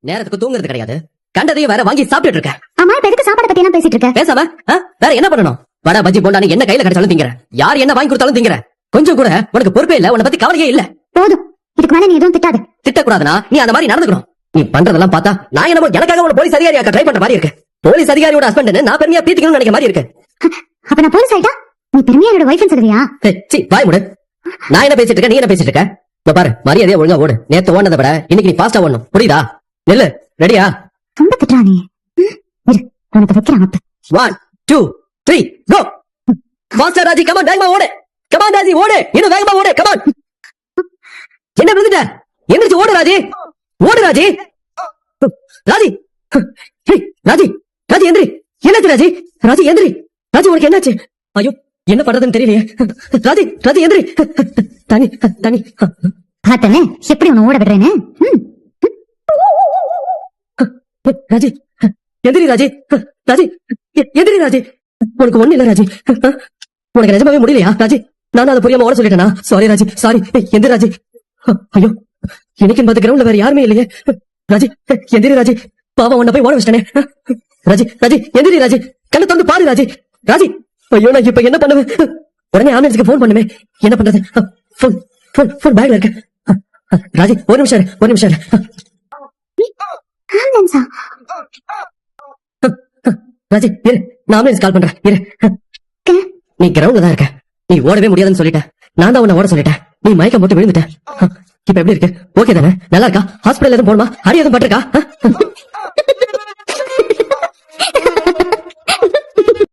நேரத்துக்கு தூங்குறது கிடையாது, கண்டதையும் வேற வாங்கி சாப்பிட்டு இருக்க. அம்மா இப்ப எதுக்கு சாப்பாடு பத்தி எல்லாம் பேசிட்டு இருக்க? பேசாம வேற என்ன பண்ணணும்? வடை பஜ்ஜி போண்டான்னு என்ன கையில கிடைச்சாலும் திங்கிற, யார் என்ன வாங்கி கொடுத்தாலும் திங்கிற. கொஞ்சம் கூட உனக்கு பொறுப்பே இல்ல, உன்னை பத்தி கவலையே இல்ல. போதும், இதுக்கு மேல நீ எதுவும் திட்டாது. திட்டக்கூடாதுன்னா நீ அந்த மாதிரி நடந்துக்கணும். நீ பண்றதெல்லாம் பார்த்தா நான் என்னமோ எனக்காக ஒரு போலீஸ் அதிகாரியாக்க ட்ரை பண்ற மாதிரி இருக்கு. போலீஸ் அதிகாரியோட ஹஸ்பண்ட் நான் பெருமையா பீத்திக்கணும்னு நினைக்கிற மாதிரி இருக்கு. அப்ப நான் போலீஸ் ஆயிட்டா நீ பெருமையா என்னோட வைஃப்னு சொல்லுவியா? வாய் முடு. நான் என்ன பேசிட்டு இருக்கேன், நீ என்ன பேசிட்டு இருக்க? இப்ப பாரு, மரியாதையா ஒழுங்கா ஓடு. நேத்து ஓடுனதை விட இன்னைக்கு நீ ஃபாஸ்டா ஓடணும், புரியுதா? நெல்லு ரெடியா? ரொம்ப திட்டுறா நீ. இரு, உனக்கு வைக்கிறேன் அப்ப. 1 2 3 கோ. ஃபாஸ்டா ராஜி, கம் ஆன், வேகமா ஓடு. கம் ஆன் ராஜி, ஓடு, இன்னும் வேகமா ஓடு, கம் ஆன். என்ன விழுந்துட்ட? எந்திரிச்சு ஓடு ராஜி, ஓடு ராஜி. ராஜி, ராஜி, ராஜி எந்திரி. என்னாச்சு ராஜி? ராஜி எந்திரி. ராஜி உனக்கு என்னாச்சு? ஐயோ, என்ன பண்றதுன்னு தெரியலையே. ராஜி, ராஜி எந்திரி. தனி தனி பார்த்தனே எப்படி உன்னை ஓட விடுறேன்னு. ராஜி எந்திரி. ராஜி, ராஜி எந்திரி. ராஜி உனக்கு ஒண்ணு இல்ல ராஜி. உனக்கு நிஜமாவே முடியலையா ராஜி? நானும் அதை புரியாம ஓட சொல்லிட்டேனா? Sorry Raji, sorry. எந்திரி ராஜி. ஐயோ, இன்னைக்கு பார்த்து கிரவுண்ட்ல வேற யாருமே இல்லையே. ராஜி எந்திரி. ராஜி பாவம், உன்னை போய் ஓட வச்சிட்டேனே. ராஜி, ராஜி எந்திரி. ராஜி கண்ணை திறந்து பாரு ராஜி. ராஜி, ஐயோ நான் இப்ப என்ன பண்ணுவேன்? உடனே ஆம்புலன்ஸ்க்கு போன் பண்ணுமே. என்ன பண்றது? போன் போன் போன் பேக்ல இருக்கு. ராஜி ஒரு நிமிஷம், ஒரு நிமிஷம். ஆம்புலன்ஸா? ராஜி இரு, நான் ஆம்புலன்ஸ் கால் பண்றேன், இரு. நீ கிரவுண்ட்ல தான் இருக்க, நீ ஓடவே முடியாதுன்னு சொல்லிட்டேன். நான் தான் உன்னை ஓட சொல்லிட்டேன். நீ மயக்கம் போட்டு விழுந்துட்ட. இப்ப எப்படி இருக்கு? ஓகே தானே? நல்லா இருக்கா? ஹாஸ்பிடல் எதுவும் போணுமா? அடி எதுவும் பட்டிருக்கா?